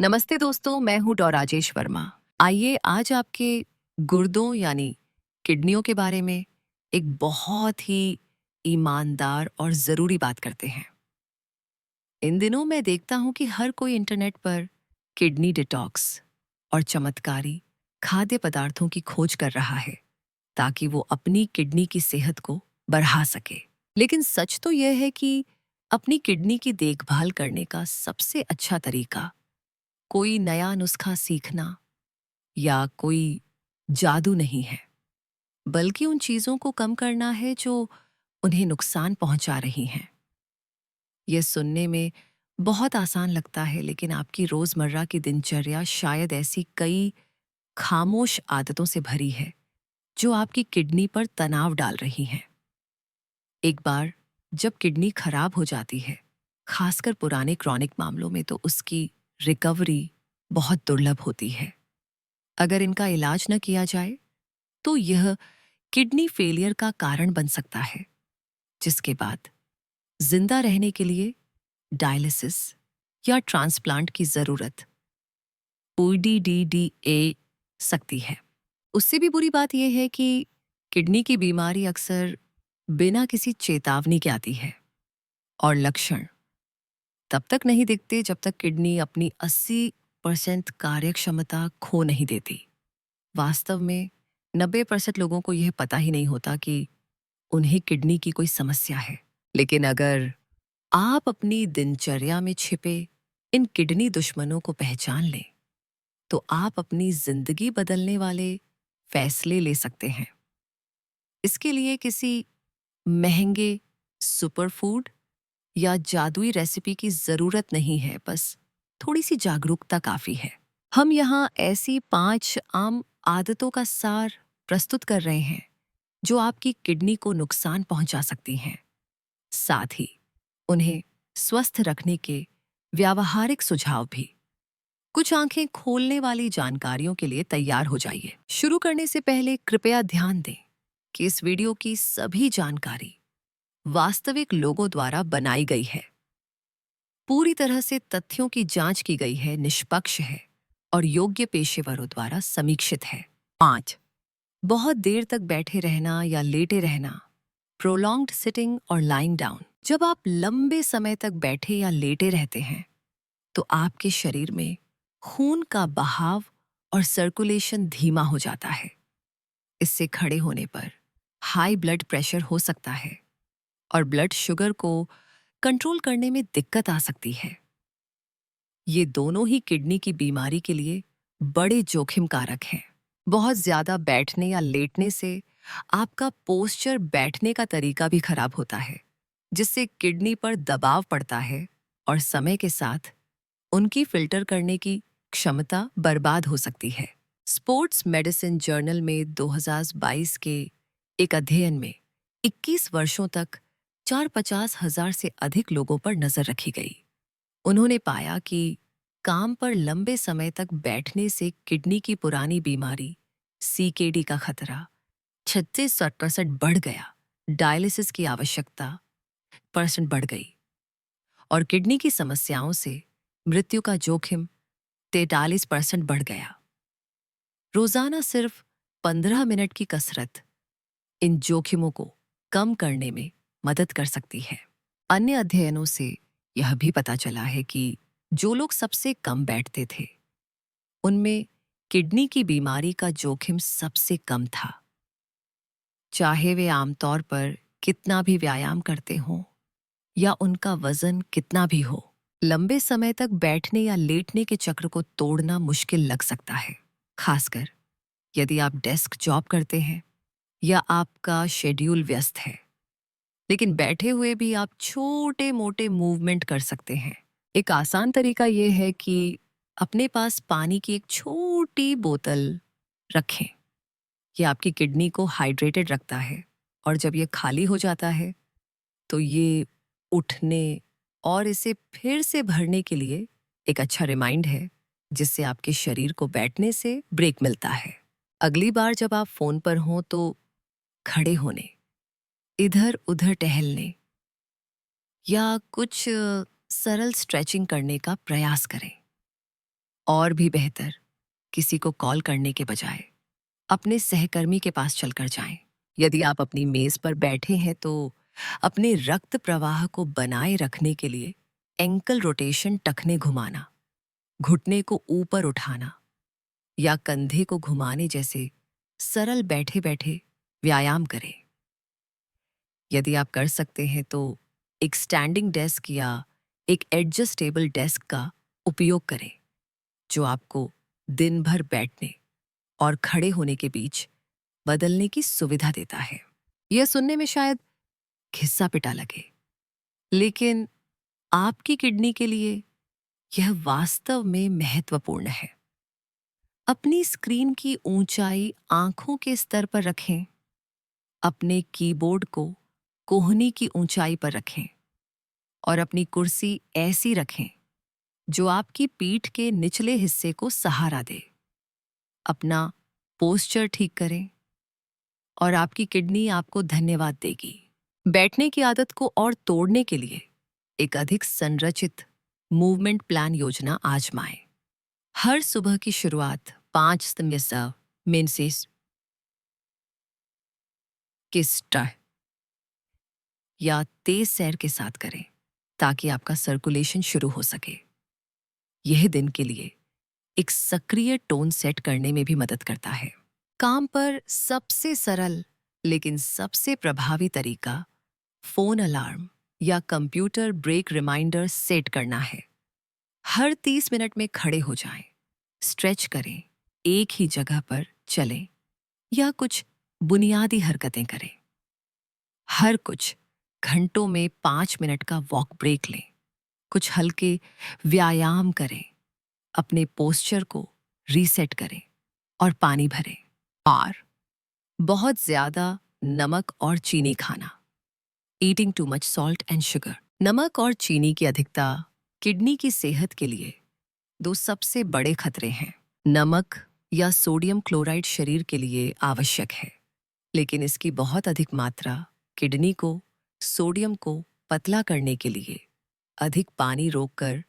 नमस्ते दोस्तों, मैं हूं डॉ राजेश वर्मा। आइए आज आपके गुर्दों यानी किडनियों के बारे में एक बहुत ही ईमानदार और ज़रूरी बात करते हैं। इन दिनों मैं देखता हूं कि हर कोई इंटरनेट पर किडनी डिटॉक्स और चमत्कारी खाद्य पदार्थों की खोज कर रहा है ताकि वो अपनी किडनी की सेहत को बढ़ा सके। लेकिन सच तो यह है कि अपनी किडनी की देखभाल करने का सबसे अच्छा तरीका कोई नया नुस्खा सीखना या कोई जादू नहीं है, बल्कि उन चीज़ों को कम करना है जो उन्हें नुकसान पहुंचा रही हैं। यह सुनने में बहुत आसान लगता है, लेकिन आपकी रोज़मर्रा की दिनचर्या शायद ऐसी कई खामोश आदतों से भरी है जो आपकी किडनी पर तनाव डाल रही हैं। एक बार जब किडनी खराब हो जाती है, खासकर पुराने क्रॉनिक मामलों में, तो उसकी रिकवरी बहुत दुर्लभ होती है। अगर इनका इलाज न किया जाए तो यह किडनी फेलियर का कारण बन सकता है, जिसके बाद जिंदा रहने के लिए डायलिसिस या ट्रांसप्लांट की जरूरत पड़ सकती है। उससे भी बुरी बात यह है कि किडनी की बीमारी अक्सर बिना किसी चेतावनी के आती है और लक्षण तब तक नहीं दिखते जब तक किडनी अपनी 80% कार्यक्षमता खो नहीं देती। वास्तव में 90% लोगों को यह पता ही नहीं होता कि उन्हें किडनी की कोई समस्या है। लेकिन अगर आप अपनी दिनचर्या में छिपे इन किडनी दुश्मनों को पहचान लें, तो आप अपनी जिंदगी बदलने वाले फैसले ले सकते हैं। इसके लिए किसी महंगे सुपरफूड या जादुई रेसिपी की जरूरत नहीं है, बस थोड़ी सी जागरूकता काफी है। हम यहाँ ऐसी 5 आम आदतों का सार प्रस्तुत कर रहे हैं जो आपकी किडनी को नुकसान पहुंचा सकती हैं। साथ ही उन्हें स्वस्थ रखने के व्यावहारिक सुझाव भी। कुछ आंखें खोलने वाली जानकारियों के लिए तैयार हो जाइए। शुरू करने से पहले कृपया ध्यान दें कि इस वीडियो की सभी जानकारी वास्तविक लोगों द्वारा बनाई गई है, पूरी तरह से तथ्यों की जांच की गई है, निष्पक्ष है और योग्य पेशेवरों द्वारा समीक्षित है। 5. बहुत देर तक बैठे रहना या लेटे रहना, प्रोलॉन्ग्ड सिटिंग और लाइंग डाउन। जब आप लंबे समय तक बैठे या लेटे रहते हैं तो आपके शरीर में खून का बहाव और सर्कुलेशन धीमा हो जाता है। इससे खड़े होने पर हाई ब्लड प्रेशर हो सकता है और ब्लड शुगर को कंट्रोल करने में दिक्कत आ सकती है। ये दोनों ही किडनी की बीमारी के लिए बड़े जोखिम कारक हैं। बहुत ज्यादा बैठने या लेटने से आपका पोस्चर, बैठने का तरीका भी खराब होता है, जिससे किडनी पर दबाव पड़ता है और समय के साथ उनकी फिल्टर करने की क्षमता बर्बाद हो सकती है। स्पोर्ट्स मेडिसिन जर्नल में 2022 के एक अध्ययन में 21 वर्षों तक 450,000 से अधिक लोगों पर नजर रखी गई। उन्होंने पाया कि काम पर लंबे समय तक बैठने से किडनी की पुरानी बीमारी सीकेडी का खतरा 36% बढ़ गया, डायलिसिस की आवश्यकता % बढ़ गई और किडनी की समस्याओं से मृत्यु का जोखिम 43% बढ़ गया। रोजाना सिर्फ 15 मिनट की कसरत इन जोखिमों को कम करने में मदद कर सकती है। अन्य अध्ययनों से यह भी पता चला है कि जो लोग सबसे कम बैठते थे, उनमें किडनी की बीमारी का जोखिम सबसे कम था, चाहे वे आमतौर पर कितना भी व्यायाम करते हों या उनका वजन कितना भी हो। लंबे समय तक बैठने या लेटने के चक्र को तोड़ना मुश्किल लग सकता है, खासकर यदि आप डेस्क जॉब करते हैं या आपका शेड्यूल व्यस्त है। लेकिन बैठे हुए भी आप छोटे मोटे मूवमेंट कर सकते हैं। एक आसान तरीका यह है कि अपने पास पानी की एक छोटी बोतल रखें। यह आपकी किडनी को हाइड्रेटेड रखता है और जब यह खाली हो जाता है तो ये उठने और इसे फिर से भरने के लिए एक अच्छा रिमाइंड है, जिससे आपके शरीर को बैठने से ब्रेक मिलता है। अगली बार जब आप फोन पर हों तो खड़े होने, इधर उधर टहलने या कुछ सरल स्ट्रेचिंग करने का प्रयास करें। और भी बेहतर, किसी को कॉल करने के बजाय अपने सहकर्मी के पास चलकर जाएं। यदि आप अपनी मेज पर बैठे हैं तो अपने रक्त प्रवाह को बनाए रखने के लिए एंकल रोटेशन, टखने घुमाना, घुटने को ऊपर उठाना या कंधे को घुमाने जैसे सरल बैठे बैठे व्यायाम करें। यदि आप कर सकते हैं तो एक स्टैंडिंग डेस्क या एक एडजस्टेबल डेस्क का उपयोग करें, जो आपको दिन भर बैठने और खड़े होने के बीच बदलने की सुविधा देता है। यह सुनने में शायद घिस्सा पिटा लगे, लेकिन आपकी किडनी के लिए यह वास्तव में महत्वपूर्ण है। अपनी स्क्रीन की ऊंचाई आंखों के स्तर पर रखें, अपने कीबोर्ड को कोहनी की ऊंचाई पर रखें और अपनी कुर्सी ऐसी रखें जो आपकी पीठ के निचले हिस्से को सहारा दे। अपना पोस्चर ठीक करें और आपकी किडनी आपको धन्यवाद देगी। बैठने की आदत को और तोड़ने के लिए एक अधिक संरचित मूवमेंट प्लान योजना आजमाएं। हर सुबह की शुरुआत 5 मिनट के स्ट्रेच या तेज सैर के साथ करें ताकि आपका सर्कुलेशन शुरू हो सके। यह दिन के लिए एक सक्रिय टोन सेट करने में भी मदद करता है। काम पर सबसे सरल लेकिन सबसे प्रभावी तरीका फोन अलार्म या कंप्यूटर ब्रेक रिमाइंडर सेट करना है। हर 30 मिनट में खड़े हो जाएं, स्ट्रेच करें, एक ही जगह पर चलें या कुछ बुनियादी हरकतें करें। हर कुछ घंटों में 5 मिनट का वॉक ब्रेक लें, कुछ हल्के व्यायाम करें, अपने पोस्चर को रीसेट करें और पानी भरें। और बहुत ज्यादा नमक और चीनी खाना, eating too much salt and sugar. नमक और चीनी की अधिकता किडनी की सेहत के लिए 2 सबसे बड़े खतरे हैं। नमक या सोडियम क्लोराइड शरीर के लिए आवश्यक है, लेकिन इसकी बहुत अधिक मात्रा किडनी को सोडियम को पतला करने के लिए अधिक पानी रोककर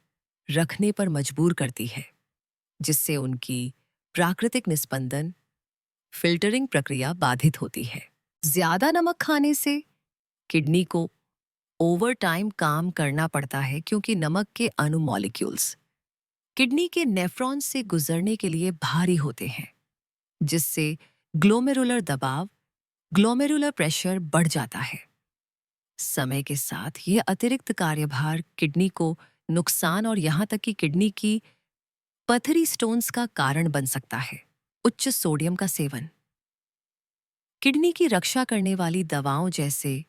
रखने पर मजबूर करती है, जिससे उनकी प्राकृतिक निस्पंदन फिल्टरिंग प्रक्रिया बाधित होती है। ज्यादा नमक खाने से किडनी को ओवर टाइम काम करना पड़ता है, क्योंकि नमक के अणु मॉलिक्यूल्स किडनी के नेफ्रॉन से गुजरने के लिए भारी होते हैं, जिससे ग्लोमेरुलर दबाव, ग्लोमेरुलर प्रेशर बढ़ जाता है। समय के साथ यह अतिरिक्त कार्यभार किडनी को नुकसान और यहां तक कि किडनी की पथरी स्टोन्स का कारण बन सकता है। उच्च सोडियम का सेवन किडनी की रक्षा करने वाली दवाओं जैसे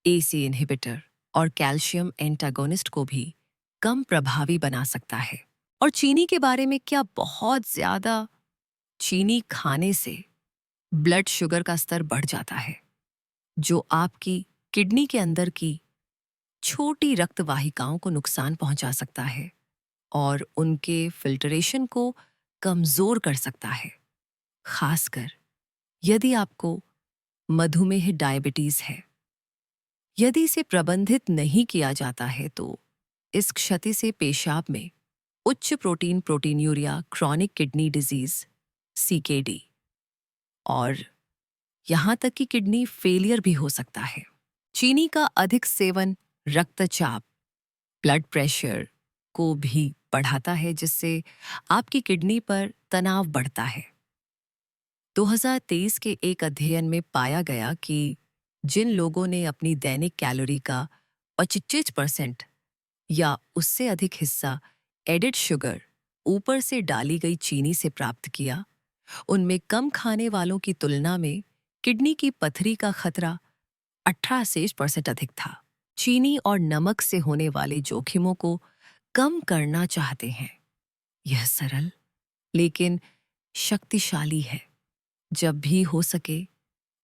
एसी इनहिबिटर और कैल्शियम एंटागोनिस्ट को भी कम प्रभावी बना सकता है। और चीनी के बारे में क्या, बहुत ज्यादा चीनी खाने से ब्लड शुगर का स्तर बढ़ जाता है, जो आपकी किडनी के अंदर की छोटी रक्त वाहिकाओं को नुकसान पहुंचा सकता है और उनके फिल्टरेशन को कमजोर कर सकता है। खासकर यदि आपको मधुमेह, डायबिटीज है। यदि इसे प्रबंधित नहीं किया जाता है तो इस क्षति से पेशाब में उच्च protein proteinuria, chronic kidney disease CKD और यहां तक कि किडनी फेलियर भी हो सकता है। चीनी का अधिक सेवन रक्तचाप, ब्लड प्रेशर को भी बढ़ाता है, जिससे आपकी किडनी पर तनाव बढ़ता है। 2023 के एक अध्ययन में पाया गया कि जिन लोगों ने अपनी दैनिक कैलोरी का 25% या उससे अधिक हिस्सा एडेड शुगर, ऊपर से डाली गई चीनी से प्राप्त किया, उनमें कम खाने वालों की तुलना में किडनी की पथरी का खतरा 18% अधिक था। चीनी और नमक से होने वाले जोखिमों को कम करना चाहते हैं। यह सरल लेकिन शक्तिशाली है। जब भी हो सके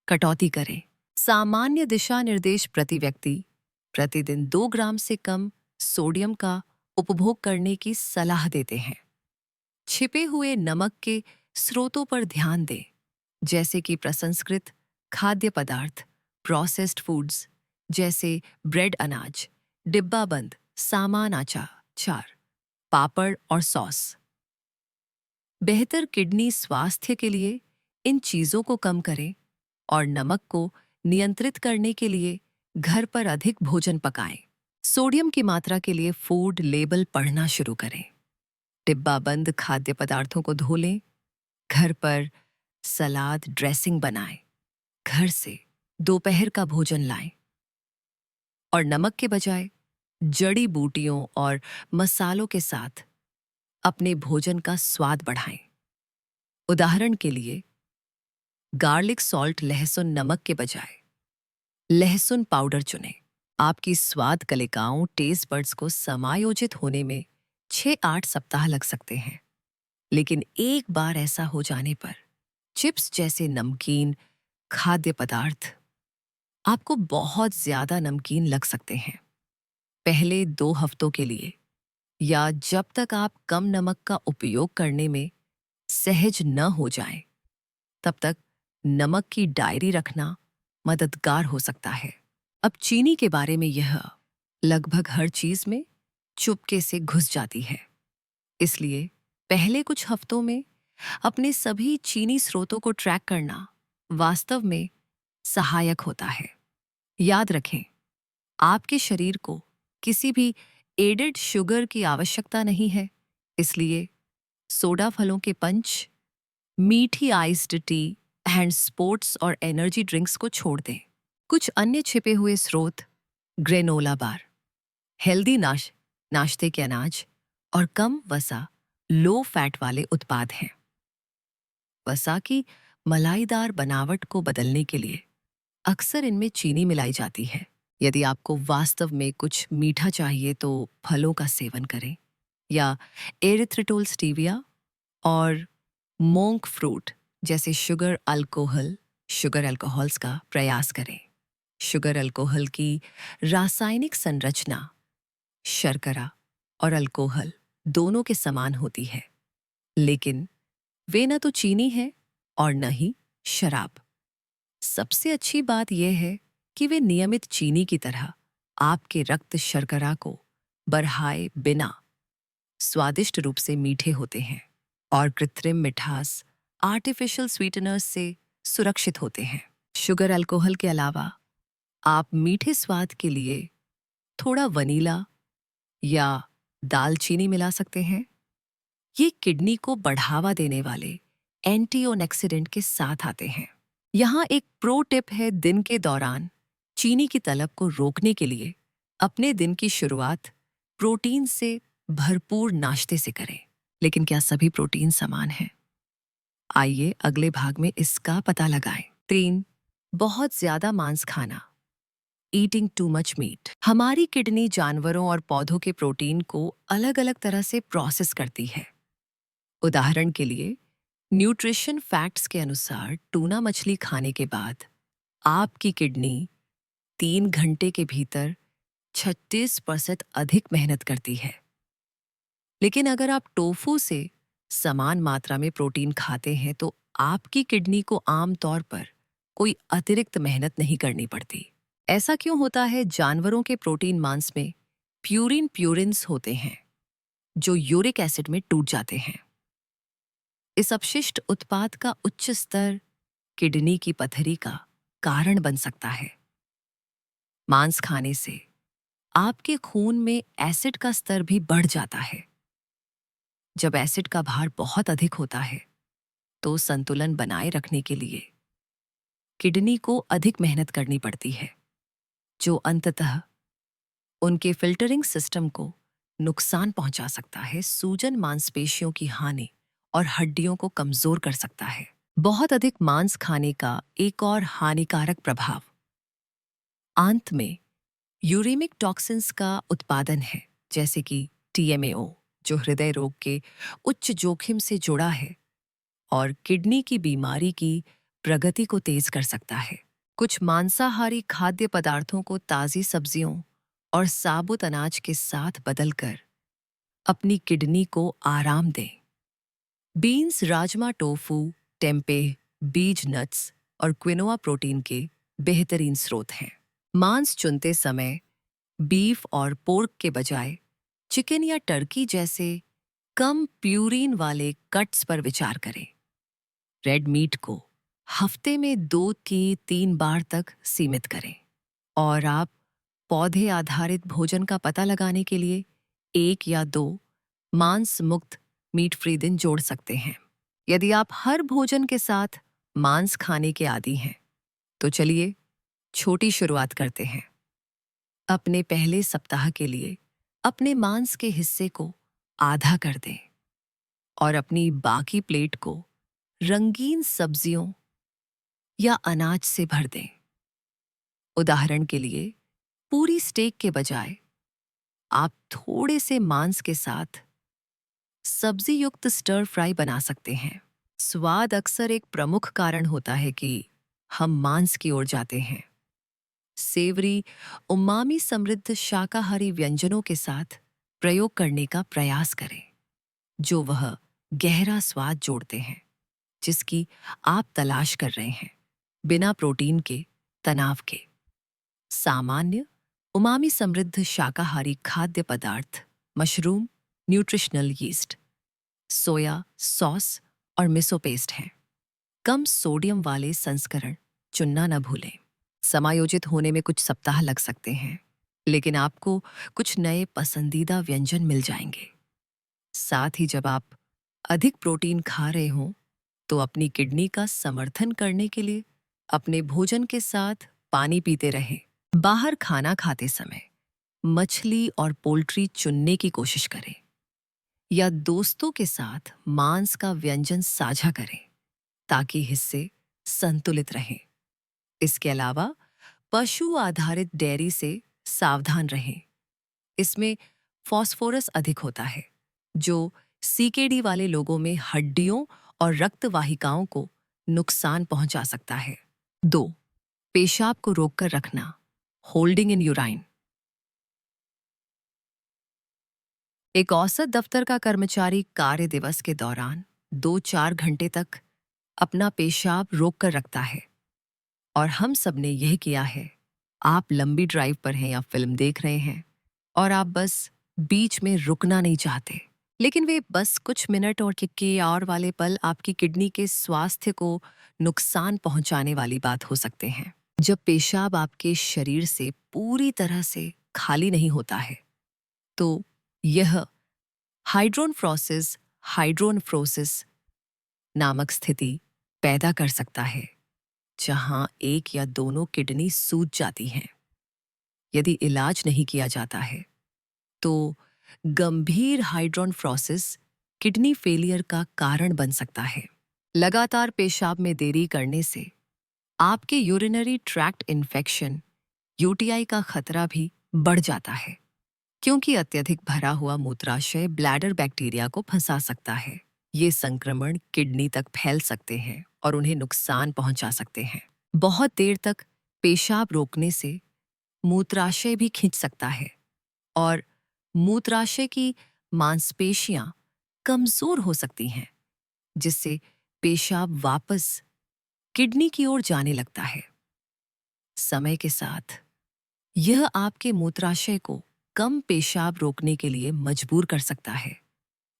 कटौती करें। सामान्य दिशा निर्देश प्रति व्यक्ति प्रतिदिन 2 ग्राम से कम सोडियम का उपभोग करने की सलाह देते हैं। छिपे हुए नमक के स्रोतों पर ध्यान दें, जैसे कि प्रसंस्कृत खाद्य पदार्थ, प्रोसेस्ड फूड्स जैसे ब्रेड, अनाज, डिब्बाबंद सामान, अचार, पापड़ और सॉस। बेहतर किडनी स्वास्थ्य के लिए इन चीजों को कम करें और नमक को नियंत्रित करने के लिए घर पर अधिक भोजन पकाएं। सोडियम की मात्रा के लिए फूड लेबल पढ़ना शुरू करें। डिब्बाबंद खाद्य पदार्थों को धो लें। घर पर सलाद ड्रेसिंग बनाएं। घर से दोपहर का भोजन लाएं और नमक के बजाय जड़ी बूटियों और मसालों के साथ अपने भोजन का स्वाद बढ़ाएं। उदाहरण के लिए गार्लिक सॉल्ट लहसुन नमक के बजाय लहसुन पाउडर चुनें। आपकी स्वाद कलिकाओं टेस्ट बड्स को समायोजित होने में 6-8 सप्ताह लग सकते हैं, लेकिन एक बार ऐसा हो जाने पर चिप्स जैसे नमकीन खाद्य पदार्थ आपको बहुत ज्यादा नमकीन लग सकते हैं। पहले 2 हफ्तों के लिए या जब तक आप कम नमक का उपयोग करने में सहज न हो जाएं, तब तक नमक की डायरी रखना मददगार हो सकता है। अब चीनी के बारे में, यह लगभग हर चीज में चुपके से घुस जाती है, इसलिए पहले कुछ हफ्तों में अपने सभी चीनी स्रोतों को ट्रैक करना वास्तव में सहायक होता है। याद रखें, आपके शरीर को किसी भी एडेड शुगर की आवश्यकता नहीं है, इसलिए सोडा फलों के पंच, मीठी आइस्ड टी एंड स्पोर्ट्स और एनर्जी ड्रिंक्स को छोड़ दें। कुछ अन्य छिपे हुए स्रोत ग्रेनोला बार, हेल्दी नाश्ते के अनाज और कम वसा लो फैट वाले उत्पाद हैं। वसा की मलाईदार बनावट को बदलने के लिए अक्सर इनमें चीनी मिलाई जाती है। यदि आपको वास्तव में कुछ मीठा चाहिए तो फलों का सेवन करें या एरिथ्रिटोल स्टीविया और मोंक फ्रूट जैसे शुगर अल्कोहल्स का प्रयास करें। शुगर अल्कोहल की रासायनिक संरचना शर्करा और अल्कोहल दोनों के समान होती है, लेकिन वे न तो चीनी है और न ही शराब। सबसे अच्छी बात यह है कि वे नियमित चीनी की तरह आपके रक्त शर्करा को बढ़ाए बिना स्वादिष्ट रूप से मीठे होते हैं और कृत्रिम मिठास आर्टिफिशियल स्वीटनर्स से सुरक्षित होते हैं। शुगर अल्कोहल के अलावा आप मीठे स्वाद के लिए थोड़ा वनीला या दालचीनी मिला सकते हैं। ये किडनी को बढ़ावा देने वाले एंटीऑक्सीडेंट के साथ आते हैं। यहाँ एक प्रो टिप है, दिन के दौरान चीनी की तलब को रोकने के लिए अपने दिन की शुरुआत प्रोटीन से भरपूर नाश्ते से करें। लेकिन क्या सभी प्रोटीन समान हैं? आइए अगले भाग में इसका पता लगाएं। 3. बहुत ज्यादा मांस खाना, ईटिंग टू मच मीट। हमारी किडनी जानवरों और पौधों के प्रोटीन को अलग अलग तरह से प्रोसेस करती है। उदाहरण के लिए न्यूट्रिशन फैक्ट्स के अनुसार टूना मछली खाने के बाद आपकी किडनी 3 घंटे के भीतर 36% अधिक मेहनत करती है। लेकिन अगर आप टोफू से समान मात्रा में प्रोटीन खाते हैं तो आपकी किडनी को आमतौर पर कोई अतिरिक्त मेहनत नहीं करनी पड़ती। ऐसा क्यों होता है? जानवरों के प्रोटीन मांस में प्यूरिन्स होते हैं जो यूरिक एसिड में टूट जाते हैं। इस अपशिष्ट उत्पाद का उच्च स्तर किडनी की पथरी का कारण बन सकता है। मांस खाने से आपके खून में एसिड का स्तर भी बढ़ जाता है। जब एसिड का भार बहुत अधिक होता है तो संतुलन बनाए रखने के लिए किडनी को अधिक मेहनत करनी पड़ती है, जो अंततः उनके फिल्टरिंग सिस्टम को नुकसान पहुंचा सकता है, सूजन, मांसपेशियों की हानि और हड्डियों को कमजोर कर सकता है। बहुत अधिक मांस खाने का एक और हानिकारक प्रभाव आंत में यूरेमिक टॉक्सिन्स का उत्पादन है, जैसे कि TMAO, जो हृदय रोग के उच्च जोखिम से जुड़ा है और किडनी की बीमारी की प्रगति को तेज कर सकता है। कुछ मांसाहारी खाद्य पदार्थों को ताज़ी सब्जियों और साबुत अनाज के साथ बदलकर अपनी किडनी को आराम दें। बीन्स, राजमा, टोफू, टेम्पे, बीज नट्स और क्विनोआ प्रोटीन के बेहतरीन स्रोत हैं। मांस चुनते समय बीफ और पोर्क के बजाय चिकन या टर्की जैसे कम प्यूरिन वाले कट्स पर विचार करें। रेड मीट को हफ्ते में 2 की 3 बार तक सीमित करें। और आप पौधे आधारित भोजन का पता लगाने के लिए 1 या 2 मांस मुक्त मीट फ्री दिन जोड़ सकते हैं। यदि आप हर भोजन के साथ मांस खाने के आदी हैं, तो चलिए छोटी शुरुआत करते हैं। अपने पहले सप्ताह के लिए अपने मांस के हिस्से को आधा कर दें और अपनी बाकी प्लेट को रंगीन सब्जियों या अनाज से भर दें। उदाहरण के लिए, पूरी स्टेक के बजाय आप थोड़े से मांस के साथ सब्जी युक्त स्टर फ्राई बना सकते हैं। स्वाद अक्सर एक प्रमुख कारण होता है कि हम मांस की ओर जाते हैं। सेवरी, उमामी समृद्ध शाकाहारी व्यंजनों के साथ प्रयोग करने का प्रयास करें, जो वह गहरा स्वाद जोड़ते हैं जिसकी आप तलाश कर रहे हैं, बिना प्रोटीन के तनाव के। सामान्य उमामी समृद्ध शाकाहारी खाद्य पदार्थ mushroom, nutritional yeast, soya sauce और मिसो पेस्ट हैं। कम सोडियम वाले संस्करण चुनना न भूलें। समायोजित होने में कुछ सप्ताह लग सकते हैं, लेकिन आपको कुछ नए पसंदीदा व्यंजन मिल जाएंगे। साथ ही जब आप अधिक प्रोटीन खा रहे हों, तो अपनी किडनी का समर्थन करने के लिए अपने भोजन के साथ पानी पीते रहें। बाहर खाना खाते समय मछली और पोल्ट्री चुनने की कोशिश करें या दोस्तों के साथ मांस का व्यंजन साझा करें ताकि हिस्से संतुलित रहें। इसके अलावा पशु आधारित डेयरी से सावधान रहें। इसमें फास्फोरस अधिक होता है, जो सीकेडी वाले लोगों में हड्डियों और रक्त वाहिकाओं को नुकसान पहुंचा सकता है। 2. पेशाब को रोककर रखना, होल्डिंग इन यूराइन। एक औसत दफ्तर का कर्मचारी कार्य दिवस के दौरान 2-4 घंटे तक अपना पेशाब रोककर रखता है, और हम सब ने यह किया है। आप लंबी ड्राइव पर हैं या फिल्म देख रहे हैं और आप बस बीच में रुकना नहीं चाहते, लेकिन वे बस कुछ मिनट और किक्की और वाले पल आपकी किडनी के स्वास्थ्य को नुकसान पहुंचाने वाली बात हो सकते हैं। जब पेशाब आपके शरीर से पूरी तरह से खाली नहीं होता है, तो यह हाइड्रोनफ्रोसिस नामक स्थिति पैदा कर सकता है, जहां एक या दोनों किडनी सूज जाती हैं। यदि इलाज नहीं किया जाता है, तो गंभीर हाइड्रोनफ्रोसिस किडनी फेलियर का कारण बन सकता है। लगातार पेशाब में देरी करने से आपके यूरिनरी ट्रैक्ट इन्फेक्शन यूटीआई का खतरा भी बढ़ जाता है, क्योंकि अत्यधिक भरा हुआ मूत्राशय ब्लैडर बैक्टीरिया को फंसा सकता है। ये संक्रमण किडनी तक फैल सकते हैं और उन्हें नुकसान पहुंचा सकते हैं। बहुत देर तक पेशाब रोकने से मूत्राशय भी खिंच सकता है और मूत्राशय की मांसपेशियां कमजोर हो सकती हैं, जिससे पेशाब वापस किडनी की ओर जाने लगता है। समय के साथ यह आपके मूत्राशय को कम पेशाब रोकने के लिए मजबूर कर सकता है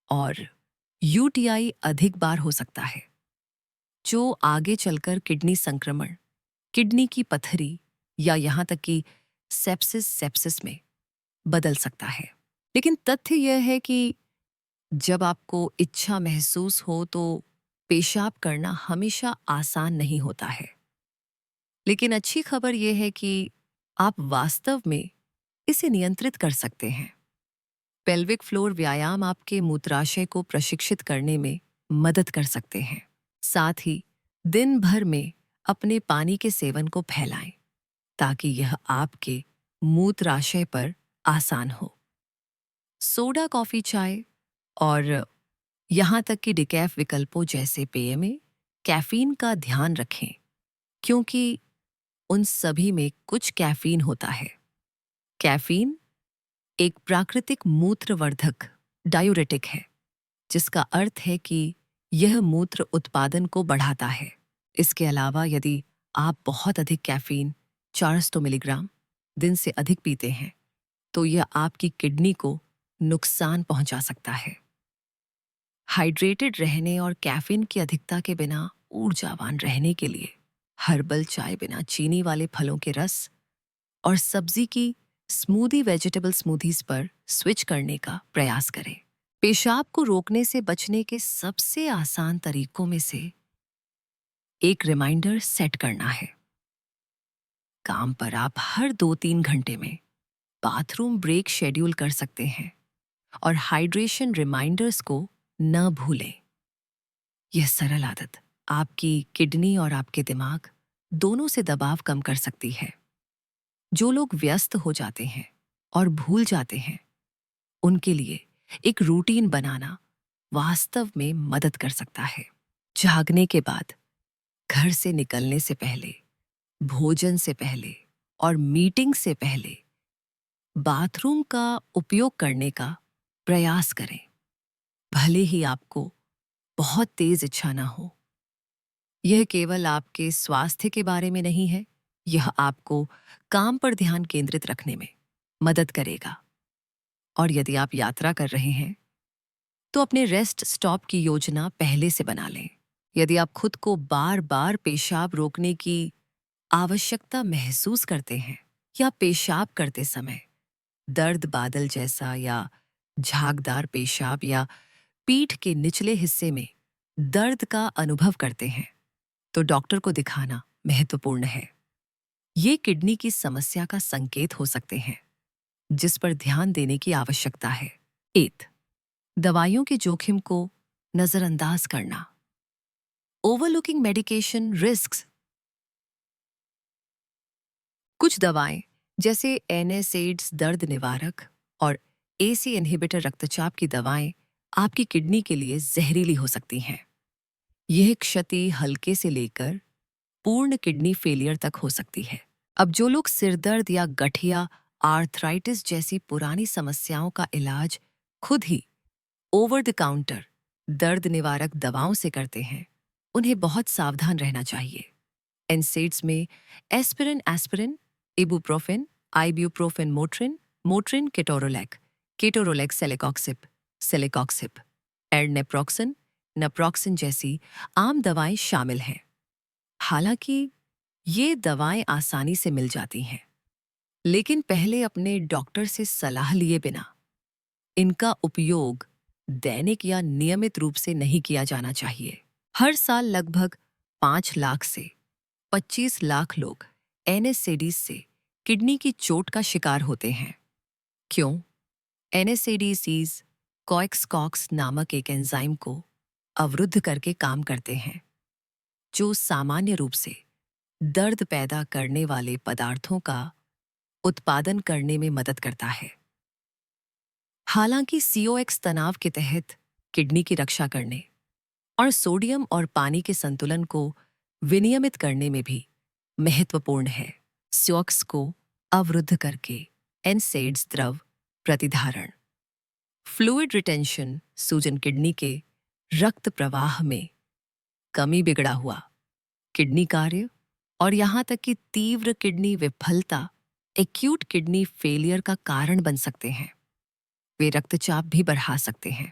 और यूटीआई अधिक बार हो सकता है, जो आगे चलकर किडनी संक्रमण, किडनी की पथरी या यहां तक कि सेप्सिस में बदल सकता है। लेकिन तथ्य यह है कि जब आपको इच्छा महसूस हो, तो पेशाब करना हमेशा आसान नहीं होता है। लेकिन अच्छी खबर यह है कि आप वास्तव में इसे नियंत्रित कर सकते हैं। पेल्विक फ्लोर व्यायाम आपके मूत्राशय को प्रशिक्षित करने में मदद कर सकते हैं। साथ ही दिन भर में अपने पानी के सेवन को फैलाएं, ताकि यह आपके मूत्राशय पर आसान हो। सोडा, कॉफी, चाय और यहाँ तक कि डिकैफ विकल्पों जैसे पेय में कैफीन का ध्यान रखें, क्योंकि उन सभी में कुछ कैफीन होता है। कैफीन एक प्राकृतिक मूत्रवर्धक डायूरेटिक है, जिसका अर्थ है कि यह मूत्र उत्पादन को बढ़ाता है। इसके अलावा यदि आप बहुत अधिक कैफीन 400 मिलीग्राम दिन से अधिक पीते हैं, तो यह आपकी किडनी को नुकसान पहुंचा सकता है। हाइड्रेटेड रहने और कैफीन की अधिकता के बिना ऊर्जावान रहने के लिए हर्बल चाय, बिना चीनी वाले फलों के रस और सब्जी की स्मूदी, वेजिटेबल स्मूदीज पर स्विच करने का प्रयास करें। पेशाब को रोकने से बचने के सबसे आसान तरीकों में से एक रिमाइंडर सेट करना है। काम पर आप हर 2-3 घंटे में बाथरूम ब्रेक शेड्यूल कर सकते हैं और हाइड्रेशन रिमाइंडर्स को न भूलें। यह सरल आदत आपकी किडनी और आपके दिमाग दोनों से दबाव कम कर सकती है। जो लोग व्यस्त हो जाते हैं और भूल जाते हैं, उनके लिए एक रूटीन बनाना वास्तव में मदद कर सकता है। जागने के बाद, घर से निकलने से पहले, भोजन से पहले और मीटिंग से पहले बाथरूम का उपयोग करने का प्रयास करें, भले ही आपको बहुत तेज इच्छा ना हो। यह केवल आपके स्वास्थ्य के बारे में नहीं है, यह आपको काम पर ध्यान केंद्रित रखने में मदद करेगा। और यदि आप यात्रा कर रहे हैं, तो अपने रेस्ट स्टॉप की योजना पहले से बना लें। यदि आप खुद को बार बार पेशाब रोकने की आवश्यकता महसूस करते हैं या पेशाब करते समय दर्द, बादल जैसा या झागदार पेशाब या पीठ के निचले हिस्से में दर्द का अनुभव करते हैं, तो डॉक्टर को दिखाना महत्वपूर्ण है। ये किडनी की समस्या का संकेत हो सकते हैं, जिस पर ध्यान देने की आवश्यकता है। 8. दवाइयों के जोखिम को नजरअंदाज करना। Overlooking medication risks. कुछ दवाएं जैसे एनएसएड्स दर्द निवारक और एसी इनहिबिटर रक्तचाप की दवाएं आपकी किडनी के लिए जहरीली हो सकती हैं। यह क्षति हल्के से लेकर पूर्ण किडनी फेलियर तक हो सकती है। अब जो लोग सिरदर्द या गठिया, आर्थराइटिस जैसी पुरानी समस्याओं का इलाज खुद ही ओवर द काउंटर दर्द निवारक दवाओं से करते हैं, उन्हें बहुत सावधान रहना चाहिए। एनसेड्स में एस्पिरिन, इबुप्रोफेन, आइब्यूप्रोफेन, मोट्रिन, केटोरोलेक, सेलेकॉक्सिप, नप्रॉक्सिन जैसी आम दवाएं शामिल हैं। हालांकि ये दवाएं आसानी से मिल जाती हैं, लेकिन पहले अपने डॉक्टर से सलाह लिए बिना इनका उपयोग दैनिक या नियमित रूप से नहीं किया जाना चाहिए। हर साल लगभग 5 लाख से 25 लाख लोग एनएसएडीज से किडनी की चोट का शिकार होते हैं। क्यों? एनएसएडीज कॉक्स नामक एक एंजाइम को अवरुद्ध करके काम करते हैं, जो सामान्य रूप से दर्द पैदा करने वाले पदार्थों का उत्पादन करने में मदद करता है। हालांकि सीओएक्स तनाव के तहत किडनी की रक्षा करने और सोडियम और पानी के संतुलन को विनियमित करने में भी महत्वपूर्ण है। सीओएक्स को अवरुद्ध करके एनसेड्स द्रव प्रतिधारण, फ्लूइड रिटेंशन, सूजन, किडनी के रक्त प्रवाह में कमी, बिगड़ा हुआ किडनी कार्य और यहाँ तक कि तीव्र किडनी विफलता, एक्यूट किडनी फेलियर का कारण बन सकते हैं। वे रक्तचाप भी बढ़ा सकते हैं,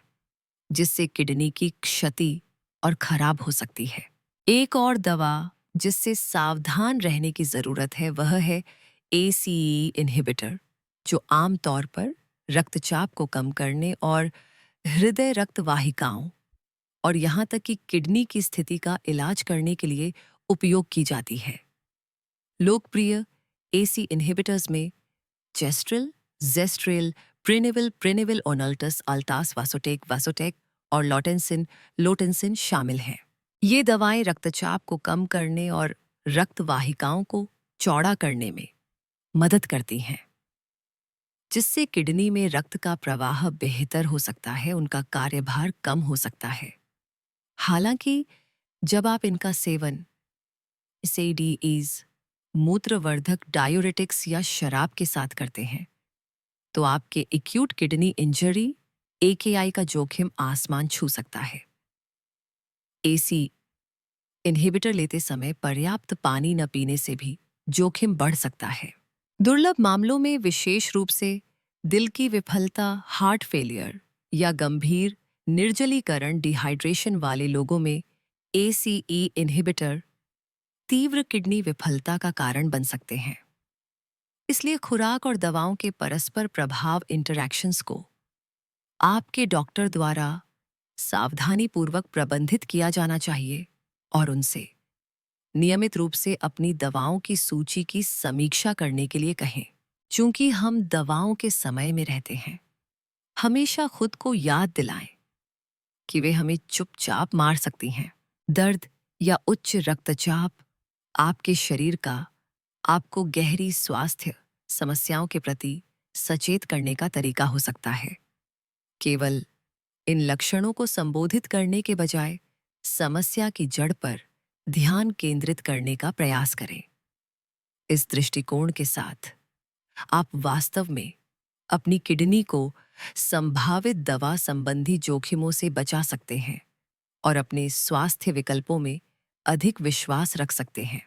जिससे किडनी की क्षति और खराब हो सकती है। एक और दवा जिससे सावधान रहने की जरूरत है वह है एसीई इनहिबिटर, जो आमतौर पर रक्तचाप को कम करने और हृदय रक्त वाहिकाओं और यहाँ तक कि किडनी की स्थिति का इलाज करने के लिए उपयोग की जाती है। लोकप्रिय एसी इनहिबिटर्स में जेस्ट्रिल, जेस्ट्रेल, प्रिनिविल, ओनल्टस, अल्टास, वासोटेक और लोटेंसिन शामिल हैं। ये दवाएं रक्तचाप को कम करने और रक्त वाहिकाओं को चौड़ा करने में मदद करती हैं, जिससे किडनी में रक्त का प्रवाह बेहतर हो सकता है, उनका कार्यभार कम हो सकता है। हालांकि जब आप इनका सेवन एसीडीज, मूत्रवर्धक डायूरेटिक्स या शराब के साथ करते हैं, तो आपके एक्यूट किडनी इंजरी एकेआई का जोखिम आसमान छू सकता है। एसी इनहिबिटर लेते समय पर्याप्त पानी न पीने से भी जोखिम बढ़ सकता है। दुर्लभ मामलों में, विशेष रूप से दिल की विफलता, हार्ट फेलियर या गंभीर निर्जलीकरण डिहाइड्रेशन वाले लोगों में ACE इन्हिबिटर तीव्र किडनी विफलता का कारण बन सकते हैं। इसलिए खुराक और दवाओं के परस्पर प्रभाव इंटरैक्शंस को आपके डॉक्टर द्वारा सावधानीपूर्वक प्रबंधित किया जाना चाहिए और उनसे नियमित रूप से अपनी दवाओं की सूची की समीक्षा करने के लिए कहें। चूंकि हम दवाओं के समय में रहते हैं, हमेशा खुद को याद दिलाएं कि वे हमें चुपचाप मार सकती हैं। दर्द या उच्च रक्तचाप आपके शरीर का आपको गहरी स्वास्थ्य समस्याओं के प्रति सचेत करने का तरीका हो सकता है। केवल इन लक्षणों को संबोधित करने के बजाय समस्या की जड़ पर ध्यान केंद्रित करने का प्रयास करें। इस दृष्टिकोण के साथ आप वास्तव में अपनी किडनी को संभावित दवा संबंधी जोखिमों से बचा सकते हैं और अपने स्वास्थ्य विकल्पों में अधिक विश्वास रख सकते हैं।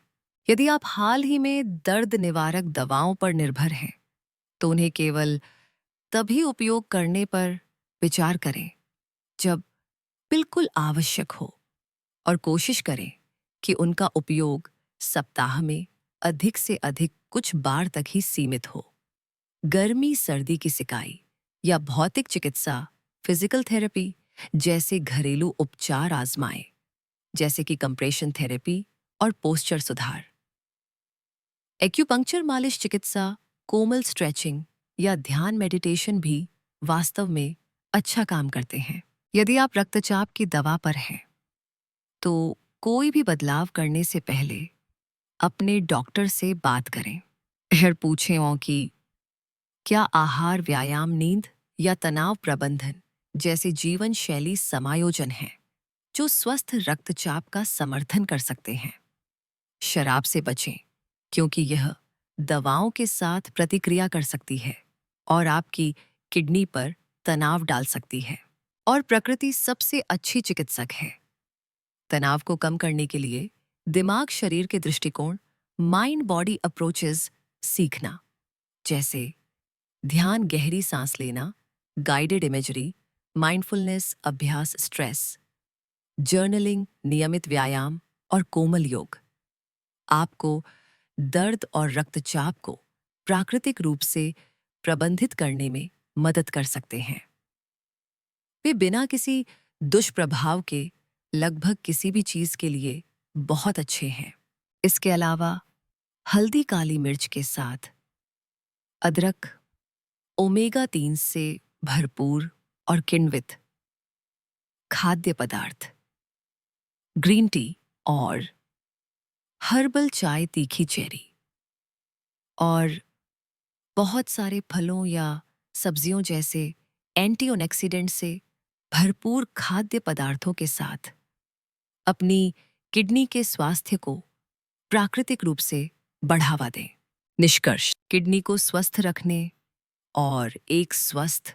यदि आप हाल ही में दर्द निवारक दवाओं पर निर्भर हैं, तो उन्हें केवल तभी उपयोग करने पर विचार करें जब बिल्कुल आवश्यक हो और कोशिश करें कि उनका उपयोग सप्ताह में अधिक से अधिक कुछ बार तक ही सीमित हो। गर्मी सर्दी की सिकाई या भौतिक चिकित्सा फिजिकल थेरेपी जैसे घरेलू उपचार आजमाएं, जैसे कि कंप्रेशन थेरेपी और पोस्चर सुधार। एक्यूपंक्चर मालिश चिकित्सा, कोमल स्ट्रेचिंग या ध्यान मेडिटेशन भी वास्तव में अच्छा काम करते हैं। यदि आप रक्तचाप की दवा पर हैं, तो कोई भी बदलाव करने से पहले अपने डॉक्टर से बात करें। फिर पूछें कि क्या आहार, व्यायाम, नींद या तनाव प्रबंधन जैसे जीवन शैली समायोजन हैं जो स्वस्थ रक्तचाप का समर्थन कर सकते हैं। शराब से बचें, क्योंकि यह दवाओं के साथ प्रतिक्रिया कर सकती है और आपकी किडनी पर तनाव डाल सकती है। और प्रकृति सबसे अच्छी चिकित्सक है। तनाव को कम करने के लिए दिमाग शरीर के दृष्टिकोण माइंड बॉडी अप्रोचेस सीखना, जैसे ध्यान, गहरी सांस लेना, गाइडेड इमेजरी, माइंडफुलनेस अभ्यास, स्ट्रेस, जर्नलिंग, नियमित व्यायाम और कोमल योग आपको दर्द और रक्तचाप को प्राकृतिक रूप से प्रबंधित करने में मदद कर सकते हैं। वे बिना किसी दुष्प्रभाव के लगभग किसी भी चीज के लिए बहुत अच्छे हैं। इसके अलावा हल्दी, काली मिर्च के साथ अदरक, ओमेगा 3 से भरपूर और किण्वित खाद्य पदार्थ, ग्रीन टी और हर्बल चाय, तीखी चेरी और बहुत सारे फलों या सब्जियों जैसे एंटीऑक्सीडेंट से भरपूर खाद्य पदार्थों के साथ अपनी किडनी के स्वास्थ्य को प्राकृतिक रूप से बढ़ावा दें। निष्कर्ष, किडनी को स्वस्थ रखने और एक स्वस्थ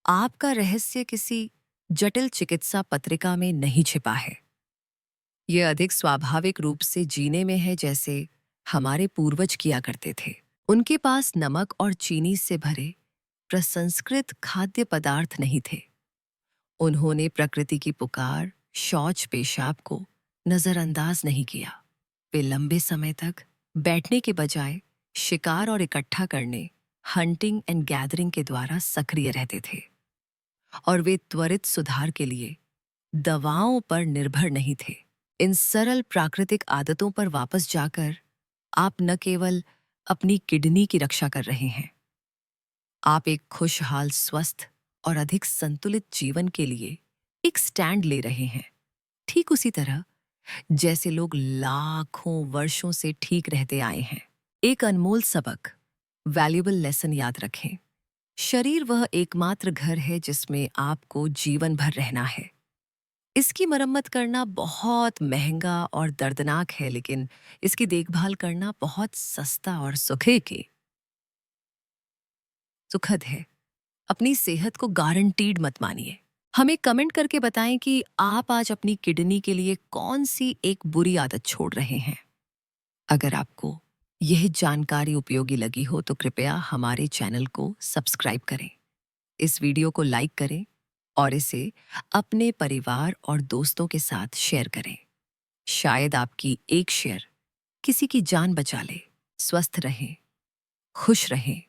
आपका रहस्य किसी जटिल चिकित्सा पत्रिका में नहीं छिपा है। यह अधिक स्वाभाविक रूप से जीने में है, जैसे हमारे पूर्वज किया करते थे। उनके पास नमक और चीनी से भरे प्रसंस्कृत खाद्य पदार्थ नहीं थे। उन्होंने प्रकृति की पुकार, शौच, पेशाब को नजरअंदाज नहीं किया। वे लंबे समय तक बैठने के बजाय शिकार और इकट्ठा करने, हंटिंग एंड गैदरिंग के द्वारा सक्रिय रहते थे। और वे त्वरित सुधार के लिए दवाओं पर निर्भर नहीं थे। इन सरल प्राकृतिक आदतों पर वापस जाकर आप न केवल अपनी किडनी की रक्षा कर रहे हैं, आप एक खुशहाल, स्वस्थ और अधिक संतुलित जीवन के लिए एक स्टैंड ले रहे हैं। ठीक उसी तरह जैसे लोग लाखों वर्षों से ठीक रहते आए हैं। एक अनमोल सबक, वैल्यूएबल लेसन याद रखें। शरीर वह एकमात्र घर है जिसमें आपको जीवन भर रहना है। इसकी मरम्मत करना बहुत महंगा और दर्दनाक है, लेकिन इसकी देखभाल करना बहुत सस्ता और सुखद है। अपनी सेहत को गारंटीड मत मानिए। हमें कमेंट करके बताएं कि आप आज अपनी किडनी के लिए कौन सी एक बुरी आदत छोड़ रहे हैं। अगर आपको यह जानकारी उपयोगी लगी हो तो कृपया हमारे चैनल को सब्सक्राइब करें, इस वीडियो को लाइक करें और इसे अपने परिवार और दोस्तों के साथ शेयर करें। शायद आपकी एक शेयर किसी की जान बचा ले। स्वस्थ रहें, खुश रहें